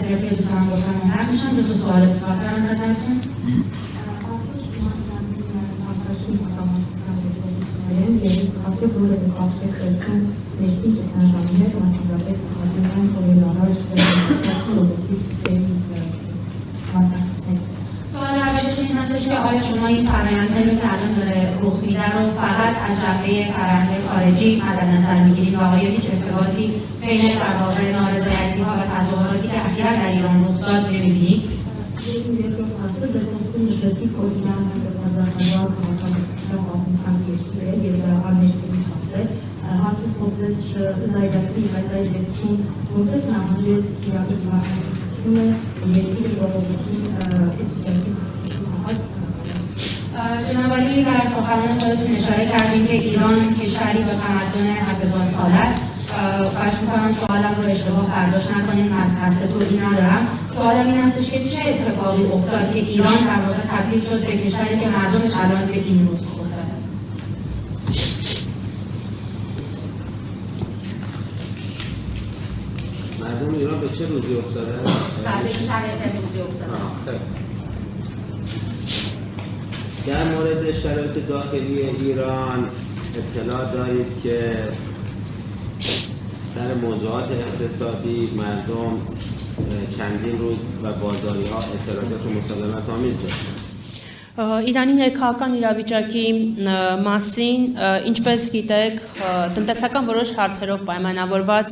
Պետության գործանունակ նշան դու սուալը պատկառան կատարություն։ سوال اولش این هستش که آیا شما این فرآیندهایی که الان داره رخ میده رو فقط از جنبه فرآیند خارجی مد نظر میگیرید و آیا هیچ ارتباطی بین در واقع نارضایتی‌ها و تظاهراتی که اخیراً در ایران رخ داد نمی‌بینید؟ جناب عالی در سخنان خودتون اشاره کردیم که ایران کشوری به تمدن 7000 سال است. خواهش می‌کنم سوالم رو اشتباه برداشت نکنید، من قصد توهین ندارم. سوالم این هستش که چه اتفاقی افتاد که ایران در واقع تبدیل شد به کشوری که مردمش الان به این روز افتاده؟ مردم ایران به چه روزی افتاده؟ به این شرایط روزی افتاده. در مورد شرایط داخلی ایران اطلاع دارید که سر موضوعات اقتصادی مردم چندین روز و بازاری ها اعتراضات و مسالمت آمیز داشتند. Իրանի ներքաղաքական իրավիճակի մասին, ինչպես գիտեք, տնտեսական որոշ հարցերով պայմանավորված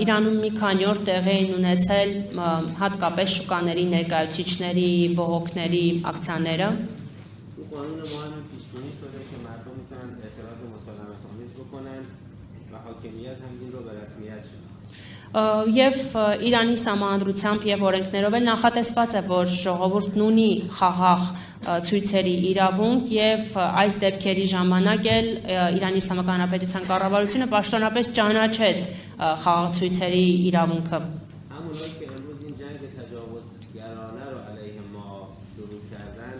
Իրանում մի քանի օր տեղի էին ունեցել հատկապես շուկաների ներկայացուցիչների բողոքների ակցիաները։ قانون ما هم پیش‌بینی شده که مردم میتونن اعتراض مسالمت آمیز بکنن و حاکمیت هم این رو به رسمیت شناسه. Եվ Իրանի սահմանադրությամբ եւ օրենքներով էլ նախատեսված է, որ ժողովուրդն ունի խաղաղ ցույցերի իրավունք եւ այս դեպքերի ժամանակ էլ Իրանի Իսլամական Հանրապետության կառավարությունը պաշտոնապես ճանաչեց խաղաղ ցույցերի իրավունքը։ همونایی که امروز این جنگ تجاوزگرانه رو علیه ما شروع کردن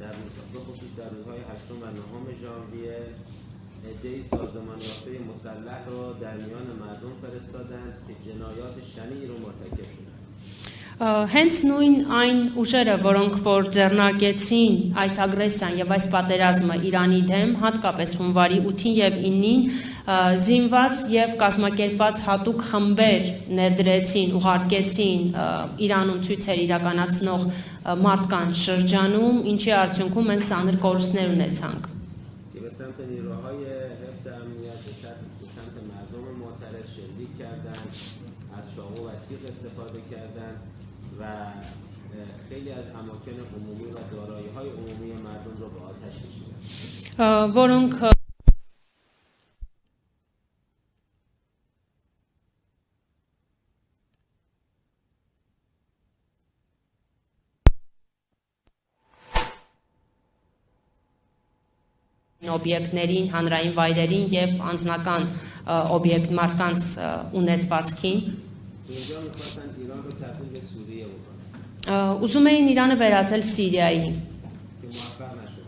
در خصوص در روزهای 8 و 9 ژانویه عده‌ای سازمان یافته مسلح رو در میان مردم فرستادند که جنایات شنیعی رو مرتکب شدند. Հենց նույն այն ուժերը, որոնք որ ձեռնարկեցին այս ագրեսիան եւ այս պատերազմը Իրանի դեմ, հատկապես հունվարի 8-ին եւ 9-ին, զինված եւ կազմակերպված հատուկ խմբեր ներդրեցին, ուղարկեցին Իրանում ցույցեր իրականացնող մարդկանց շրջանում, ինչի արդյունքում մենք ծանր կորուստներ ունեցանք։ سمت نیروهای حفظ امنیت به سمت مردم معترض شلیک کردند، از چاقو و تیغ استفاده کردند و خیلی از اماکن عمومی و دارایی‌های عمومی مردم رو به آتش کشیدند. Որոնք օբյեկտներին, հանրային վայրերին եւ անձնական օբյեկտ մարդկանց ունեցվածքին اینجا می‌خواستن ایران رو تبدیل به سوریه بکنن. Ուզում էին Իրանը վերածել Սիրիայի, که موفق نشد.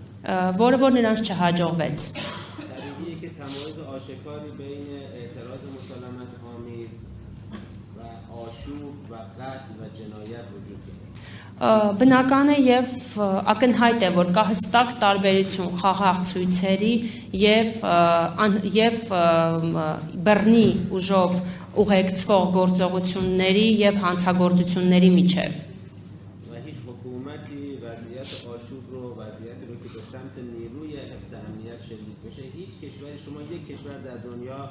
որը որ նրանց չհաջողվեց։ طبیعیه که تمایز آشکاری بین اعتراض مسالمت آمیز و آشوب و قتل و جنایت وجود داره. Բնական է եւ ակնհայտ է, որ կա հստակ տարբերություն խաղաղ ցույցերի եւ բռնի ուժով ուղեկցվող գործողությունների եւ հանցագործությունների միջև։ و هیچ حکومتی وضعیت آشوب رو وضعیتی رو که به سمت نیروی حفظ امنیت شلیک بشه هیچ کشوری شما یک کشور در دنیا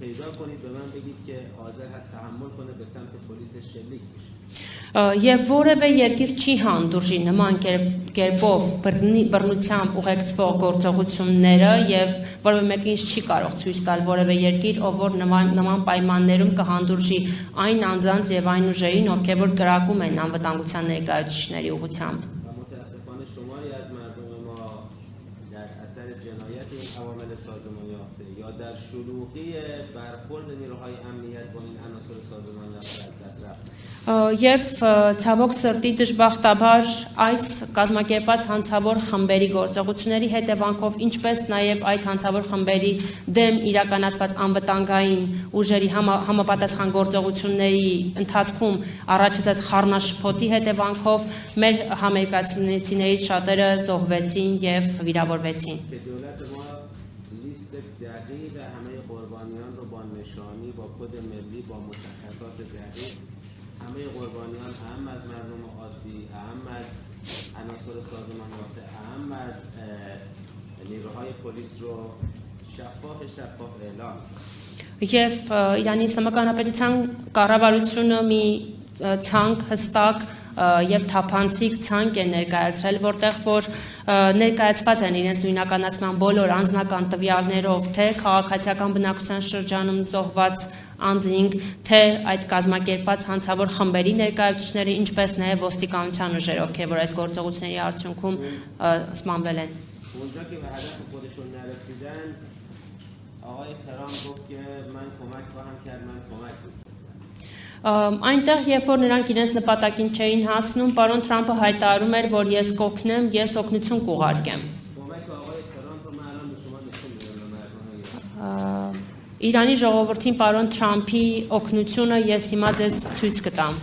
پیدا کنید به من بگید که حاضر هست تحمل کنه به سمت پلیس شلیک بشه. Եվ որևէ երկիր չի հանդուրժի նման կերպով բռնությամբ ուղեկցվող գործողությունները եւ որևէ մեկին չի կարող ցույց տալ որևէ երկիր, ով որ նման պայմաններում կհանդուրժի այն անձանց եւ այն ուժերին, ովքեր որ կրակում են անվտանգության ներկայացուցիչների ուղղությամբ։ و متاسفانه شماری از مردم ما در اثر جنایت که این عوامل سازمان یافته یا در شلوغی برخورد نیروهای امنیت با این عناصر سازمان یافته از دست رفته. Եվ ցավոք սրտի դժբախտաբար այս կազմակերպված հանցավոր խմբերի գործողությունների հետևանքով ինչպես նաև այդ հանցավոր խմբերի դեմ իրականացված անվտանգային ուժերի համապատասխան գործողությունների ընթացքում առաջացած խառնաշփոթի հետևանքով մեր համերկացիներից շատերը զոհվեցին եւ վիրավորվեցին. دولت ما لیست دقیق همه قربانیان رو با نشانی با کد ملی با مشخصات دقیق همه قربانیان اهم از مردم عادی اهم از عناصر سازمان یافته اهم از نیروهای پلیس رو شفاف اعلام Եվ Իրանի Իսլամական Հանրապետության կառավարությունը մի ցանկ հստակ եւ թափանցիկ ցանկ է ներկայացրել, որտեղ որ ներկայացված են իրենց նույնականացման բոլոր անձնական տվյալներով, թե քաղաքացիական բնակության շրջանում զոհված անձինք, թե այդ կազմակերպված հանցավոր խմբերի ներկայացուցիչները, ինչպես նաև ոստիկանության ուժերը, ովքեր որ այս գործողությունների արդյունքում սպանվել են. اونجا که به هدف خودشون نرسیدن آقای ترامپ گفت که من کمک خواهم کرد من کمک می‌فرستم. Այնտեղ, երբ որ նրանք իրենց նպատակին չէին հասնում, պարոն Թրամփը հայտարարում էր, որ ես կօգնեմ, ես օգնություն կուղարկեմ. کمک آقای ترامپ رو من الان به شما نشون میدم مردم ایران. Իրանի ժողովրդին պարոն Թրամփի օգնությունը ես հիմա ձեզ ցույց կտամ.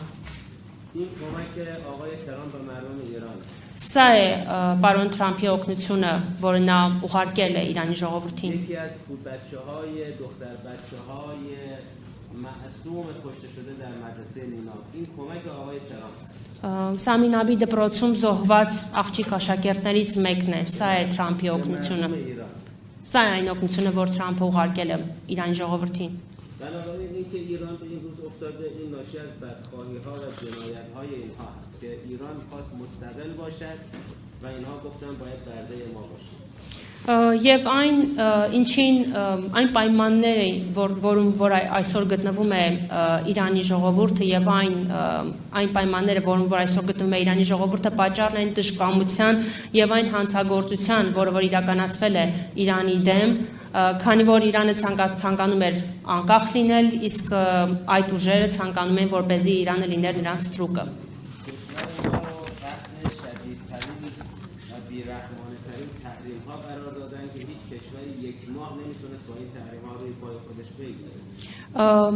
این کمک آقای ترامپ به مردم ایران. Սա է պարոն Թրամփի օգնությունը, որը նա ուղարկել է Իրանի ժողովրդին. یکی از بچه‌های دختر بچه‌های معصوم کشته شده در مدرسه نینا این کمک آقای ترامپ. Սամինաբի դպրոցում զոհված աղջիկ աշակերտներից մեկն է. Սա է Թրամփի օգնությունը. Սա է այն օգնությունը, որ Թրամփը ուղարկել է Իրանի ժողովրդին. بنابراین اینکه ایران به این روز افتاده این ناشی از بدخواهی‌ها و جنایت‌های اینها است که ایران خواست مستقل باشد و اینها گفتن باید برده ما باشه. Եվ այն պայմանները, որում որ այսօր գտնվում է Իրանի ժողովուրդը եւ այն պայմանները, որում որ այսօր գտնվում է Իրանի ժողովուրդը, պատճառն են դժկամության եւ այն հանցագործության, որը որ իրականացվել է Իրանի դեմ, քանի որ Իրանը ցանկանում էր անկախ լինել, իսկ այդ ուժերը ցանկանում են, որպեսզի Իրանը լիներ նրանց թրուկը.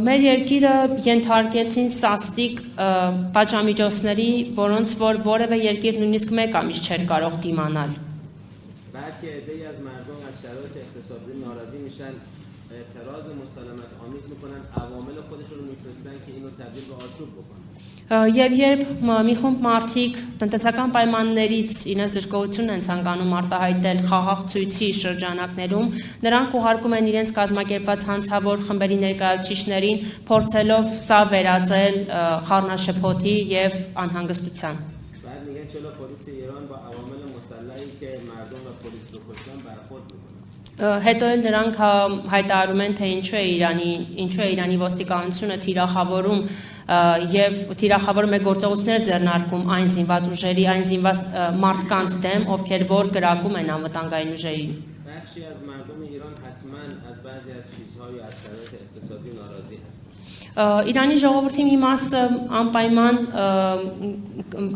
Մեր երկիրը ենթարկեցին սաստիկ պատժամիջոցների, որոնց որ որևէ երկիր նույնիսկ մեկ ամիս չէր կարող դիմանալ. بلکه عده‌ای از مردم از شرایط اقتصادی ناراضی میشن اعتراض مسالمت آمیز میکنن عوامل خودشون رو میفرستن که اینو تبدیل به آشوب بکنن. Եվ երբ մի խումբ մարդիկ տնտեսական պայմաններից իրենց դժգոհությունն են ցանկանում արտահայտել խաղաղ ցույցի շրջանակներում, նրանք ուղարկում են իրենց կազմակերպված հանցավոր խմբերի ներկայացուցիչներին, փորձելով սա վերածել խառնաշփոթի եւ անհանգստության. بعد میگن چرا پلیس ایران با عوامل مسلحی که مردم و پلیس رو کشتن برخورد میکنه. Հետո էլ նրանք հայտարարում են, թե ինչու է Իրանի ոստիկանությունը թիրախավորում եւ թիրախավորում է գործողություններ ձեռնարկում այն զինված ուժերի, այն զինված մարդկանց դեմ, ովքեր որ կրակում են անվտանգային ուժերին. بخشی از مردم ایران حتما از بعضی از چیزهای از شرایط اقتصادی ناراضی هست. Իրանի ժողովրդի մի մասը անպայման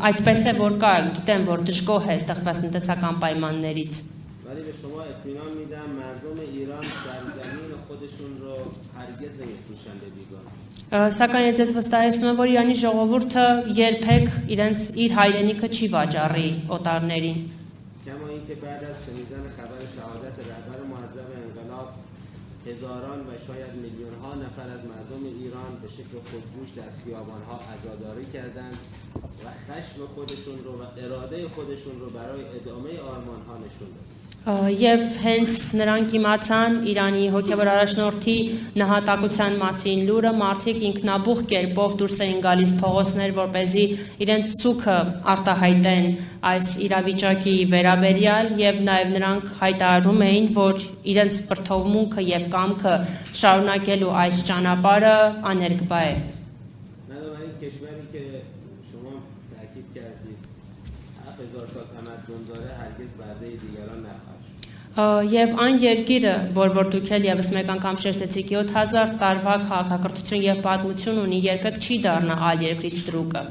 այդպես է որ կա, գիտեմ որ դժգոհ է ստեղծված տնտեսական պայմաններից. ولی به شما اطمینان میدم مردم ایران سرزمین خودشون رو هرگز نمی‌فروشن به بیگانه. Սակայն ես ձեզ վստահեցնում եմ, որ Իրանի ժողովուրդը երբեք իր հայրենիքը չի վաճառի օտարներին. کما اینکه بعد از شنیدن خبر شهادت رهبر معظم انقلاب هزاران و شاید میلیون ها نفر از مردم ایران به شکل خودجوش در خیابان‌ها عزاداری کردند و خشم خودشون رو و اراده خودشون رو برای ادامه آرمان‌ها نشون دادند. Եվ հենց նրանք իմացան Իրանի հոգևոր առաջնորդի նահատակության մասին լուրը, մարդիկ ինքնաբուխ կերպով դուրս էին գալիս փողոցներ, որպեսզի իրենց ցուքը արտահայտեն այս իրավիճակի վերաբերյալ եւ նաեւ նրանք հայտարարում էին, որ իրենց բրթովմունքը եւ կամքը շարունակելու այս ճանապարհը աներկբա է. بنابراین کشوری که شما تاکید کردید 7000 سال تمدن داره هرگز برده دیگران نخواهد شد. Եվ այն երկիրը, որ դուք էլ եւս մեկ անգամ շեշտեցիք 7000 տարվա քաղաքակրթություն եւ պատմություն ունի, երբեք չի դառնա այլ երկրի ստրուկը։